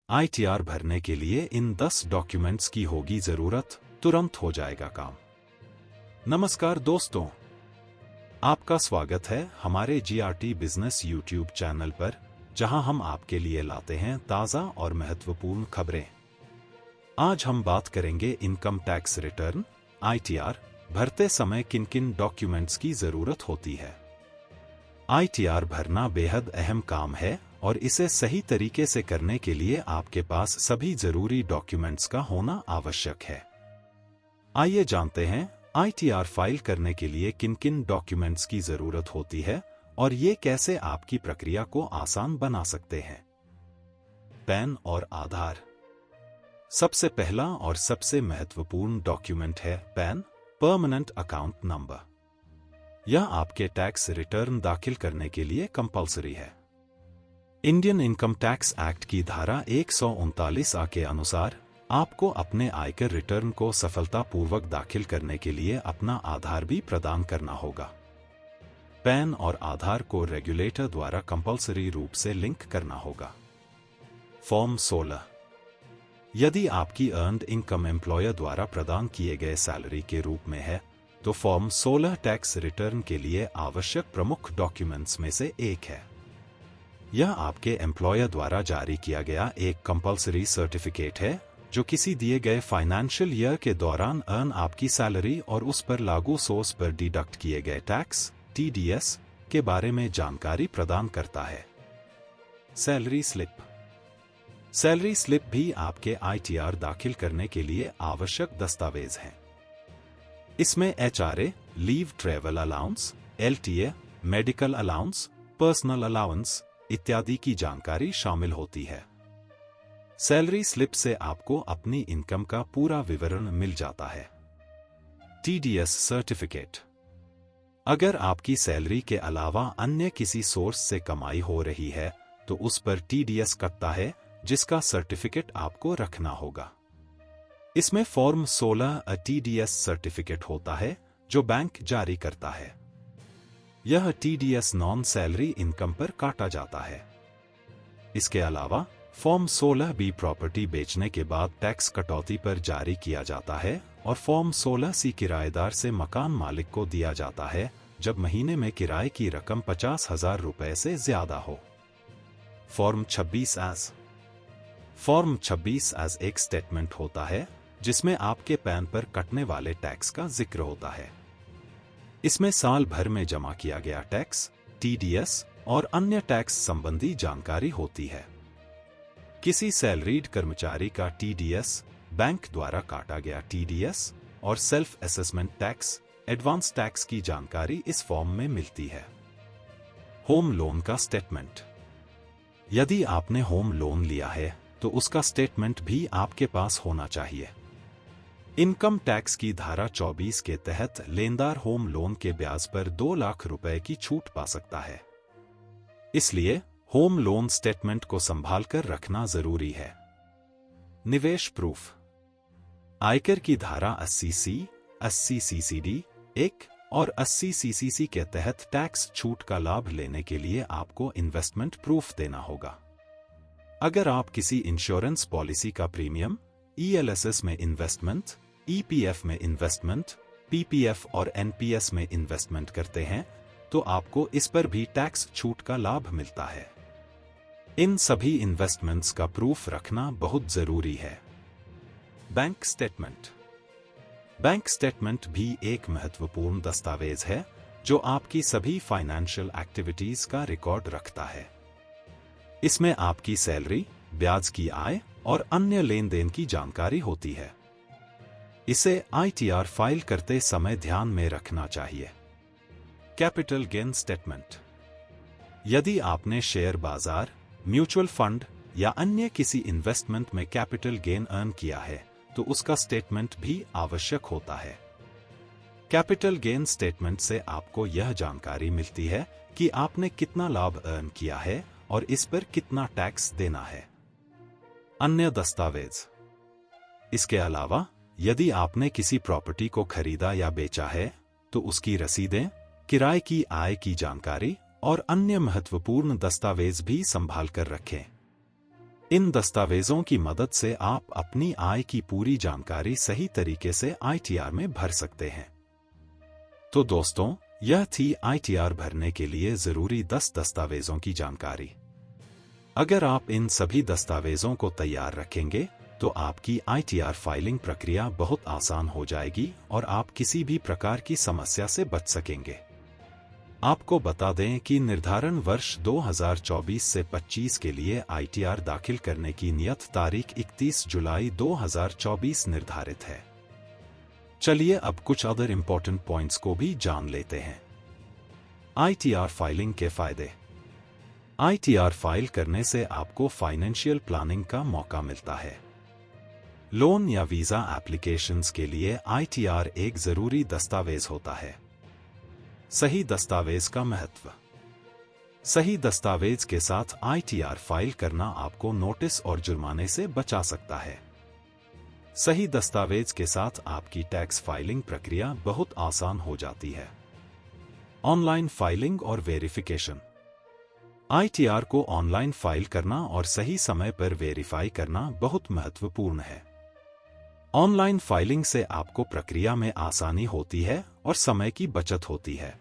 ITR भरने के लिए इन 10 डॉक्यूमेंट्स की होगी जरूरत, तुरंत हो जाएगा काम। नमस्कार दोस्तों, आपका स्वागत है हमारे जीआरटी बिजनेस यूट्यूब चैनल पर, जहां हम आपके लिए लाते हैं ताज़ा और महत्वपूर्ण खबरें। आज हम बात करेंगे इनकम टैक्स रिटर्न आईटीआर भरते समय किन किन डॉक्यूमेंट्स की जरूरत होती है। आईटीआर भरना बेहद अहम काम है और इसे सही तरीके से करने के लिए आपके पास सभी जरूरी डॉक्यूमेंट्स का होना आवश्यक है। आइए जानते हैं आईटीआर फाइल करने के लिए किन किन डॉक्यूमेंट्स की जरूरत होती है और ये कैसे आपकी प्रक्रिया को आसान बना सकते हैं। पैन और आधार। सबसे पहला और सबसे महत्वपूर्ण डॉक्यूमेंट है पैन, परमानेंट अकाउंट नंबर। यह आपके टैक्स रिटर्न दाखिल करने के लिए कंपलसरी है। इंडियन इनकम टैक्स एक्ट की धारा 139A के अनुसार आपको अपने आयकर रिटर्न को सफलतापूर्वक दाखिल करने के लिए अपना आधार भी प्रदान करना होगा। पैन और आधार को रेगुलेटर द्वारा कंपलसरी रूप से लिंक करना होगा। फॉर्म 16। यदि आपकी अर्न्ड इनकम एम्प्लॉयर द्वारा प्रदान किए गए सैलरी के रूप में है, तो फॉर्म 16 टैक्स रिटर्न के लिए आवश्यक प्रमुख डॉक्यूमेंट्स में से एक है। यह आपके एम्प्लॉयर द्वारा जारी किया गया एक कंपलसरी सर्टिफिकेट है, जो किसी दिए गए फाइनेंशियल ईयर के दौरान अर्न आपकी सैलरी और उस पर लागू सोर्स पर डिडक्ट किए गए टैक्स (TDS) के बारे में जानकारी प्रदान करता है। Salary slip. सैलरी स्लिप भी आपके आईटीआर दाखिल करने के लिए आवश्यक दस्तावेज है। इसमें HRA, leave travel allowance, LTA, medical allowance, personal allowance इत्यादि की जानकारी शामिल होती है। सैलरी स्लिप से आपको अपनी इनकम का पूरा विवरण मिल जाता है। TDS certificate. अगर आपकी सैलरी के अलावा अन्य किसी सोर्स से कमाई हो रही है, तो उस पर TDS कटता है, जिसका सर्टिफिकेट आपको रखना होगा। इसमें फॉर्म 16 TDS सर्टिफिकेट होता है, जो बैंक जारी करता है। यह TDS नॉन सैलरी इनकम पर काटा जाता है। इसके अलावा फॉर्म 16B प्रॉपर्टी बेचने के बाद टैक्स कटौती पर जारी किया जाता है और फॉर्म 16C किराएदार से मकान मालिक को दिया जाता है, जब महीने में किराए की रकम 50,000 रुपए से ज्यादा हो। फॉर्म 26 फॉर्म 26 एक स्टेटमेंट होता है, जिसमें आपके पैन पर कटने वाले टैक्स का जिक्र होता है। इसमें साल भर में जमा किया गया टैक्स, TDS और अन्य टैक्स संबंधी जानकारी होती है। किसी सैलरीड कर्मचारी का TDS, बैंक द्वारा काटा गया TDS और self assessment tax, advance tax की जानकारी इस फॉर्म में मिलती है। होम लोन का स्टेटमेंट। यदि आपने होम लोन लिया है, तो उसका स्टेटमेंट भी आपके पास होना चाहिए। इनकम टैक्स की धारा 24 के तहत लेनदार होम लोन के ब्याज पर 2 लाख रुपए की छूट पा सकता है। इसलिए होम लोन स्टेटमेंट को संभाल कर रखना जरूरी है। निवेश प्रूफ। आयकर की धारा 80C, 80CCD 1 और 80CCC के तहत टैक्स छूट का लाभ लेने के लिए आपको इन्वेस्टमेंट प्रूफ देना होगा। अगर आप किसी इंश्योरेंस पॉलिसी का प्रीमियम, ELSS में इन्वेस्टमेंट, EPF में इन्वेस्टमेंट, PPF और NPS में इन्वेस्टमेंट करते हैं, तो आपको इस पर भी टैक्स छूट का लाभ मिलता है। इन सभी इन्वेस्टमेंट्स का प्रूफ रखना बहुत जरूरी है। Bank statement. बैंक स्टेटमेंट भी एक महत्वपूर्ण दस्तावेज है, जो आपकी सभी फाइनेंशियल एक्टिविटीज का रिकॉर्ड रखता है। इसमें आपकी सैलरी, ब्याज की आय और अन्य लेन देन की जानकारी होती है। इसे आईटीआर फाइल करते समय ध्यान में रखना चाहिए। Capital gain statement. यदि आपने शेयर बाजार, म्यूचुअल फंड या अन्य किसी इन्वेस्टमेंट में कैपिटल गेन अर्न किया है, तो उसका स्टेटमेंट भी आवश्यक होता है। कैपिटल गेन स्टेटमेंट से आपको यह जानकारी मिलती है कि आपने कितना लाभ अर्न किया है और इस पर कितना टैक्स देना है। अन्य दस्तावेज। इसके अलावा यदि आपने किसी प्रॉपर्टी को खरीदा या बेचा है, तो उसकी रसीदें, किराए की आय की जानकारी और अन्य महत्वपूर्ण दस्तावेज भी संभाल कर रखें। इन दस्तावेजों की मदद से आप अपनी आय की पूरी जानकारी सही तरीके से ITR में भर सकते हैं। तो दोस्तों, यह थी ITR भरने के लिए जरूरी 10 दस्तावेजों की जानकारी। अगर आप इन सभी दस्तावेजों को तैयार रखेंगे तो आपकी ITR फाइलिंग प्रक्रिया बहुत आसान हो जाएगी और आप किसी भी प्रकार की समस्या से बच सकेंगे। आपको बता दें कि निर्धारण वर्ष 2024 से 25 के लिए ITR दाखिल करने की नियत तारीख 31 जुलाई 2024 निर्धारित है। चलिए अब कुछ अदर इंपॉर्टेंट पॉइंट्स को भी जान लेते हैं। ITR फाइलिंग के फायदे। ITR फाइल करने से आपको फाइनेंशियल प्लानिंग का मौका मिलता है। लोन या वीजा एप्लीकेशंस के लिए ITR एक जरूरी दस्तावेज होता है। सही दस्तावेज का महत्व। सही दस्तावेज के साथ ITR फाइल करना आपको नोटिस और जुर्माने से बचा सकता है। सही दस्तावेज के साथ आपकी टैक्स फाइलिंग प्रक्रिया बहुत आसान हो जाती है। ऑनलाइन फाइलिंग और वेरिफिकेशन। ITR को ऑनलाइन फाइल करना और सही समय पर वेरीफाई करना बहुत महत्वपूर्ण है। ऑनलाइन फाइलिंग से आपको प्रक्रिया में आसानी होती है और समय की बचत होती है।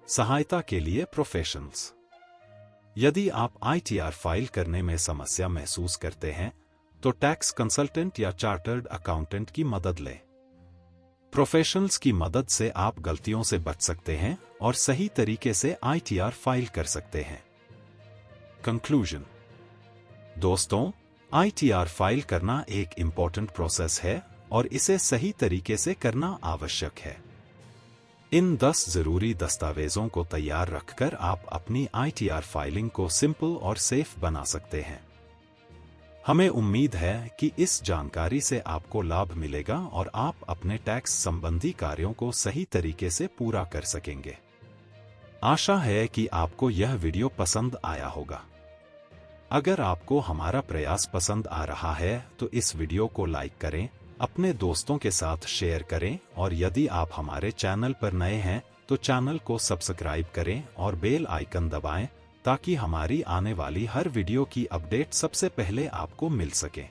सहायता के लिए प्रोफेशनल्स। यदि आप ITR फाइल करने में समस्या महसूस करते हैं तो टैक्स कंसल्टेंट या चार्टर्ड अकाउंटेंट की मदद लें। प्रोफेशनल्स की मदद से आप गलतियों से बच सकते हैं और सही तरीके से ITR फाइल कर सकते हैं। कंक्लूजन। दोस्तों, ITR फाइल करना एक इम्पॉर्टेंट प्रोसेस है और इसे सही तरीके से करना आवश्यक है। इन 10 जरूरी दस्तावेजों को तैयार रखकर आप अपनी ITR फाइलिंग को सिंपल और सेफ बना सकते हैं। हमें उम्मीद है कि इस जानकारी से आपको लाभ मिलेगा और आप अपने टैक्स संबंधी कार्यों को सही तरीके से पूरा कर सकेंगे। आशा है कि आपको यह वीडियो पसंद आया होगा। अगर आपको हमारा प्रयास पसंद आ रहा है तो इस वीडियो को लाइक करें, अपने दोस्तों के साथ शेयर करें और यदि आप हमारे चैनल पर नए हैं तो चैनल को सब्सक्राइब करें और बेल आइकन दबाएं ताकि हमारी आने वाली हर वीडियो की अपडेट सबसे पहले आपको मिल सके।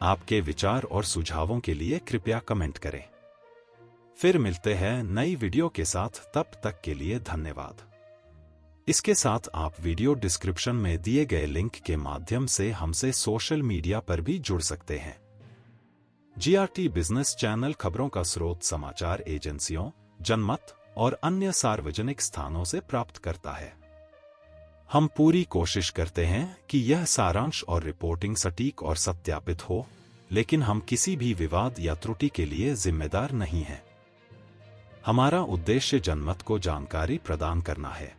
आपके विचार और सुझावों के लिए कृपया कमेंट करें। फिर मिलते हैं नई वीडियो के साथ, तब तक के लिए धन्यवाद। इसके साथ आप वीडियो डिस्क्रिप्शन में दिए गए लिंक के माध्यम से हमसे सोशल मीडिया पर भी जुड़ सकते हैं। GRT बिजनेस चैनल खबरों का स्रोत समाचार एजेंसियों, जनमत और अन्य सार्वजनिक स्थानों से प्राप्त करता है। हम पूरी कोशिश करते हैं कि यह सारांश और रिपोर्टिंग सटीक और सत्यापित हो, लेकिन हम किसी भी विवाद या त्रुटि के लिए जिम्मेदार नहीं हैं। हमारा उद्देश्य जनमत को जानकारी प्रदान करना है।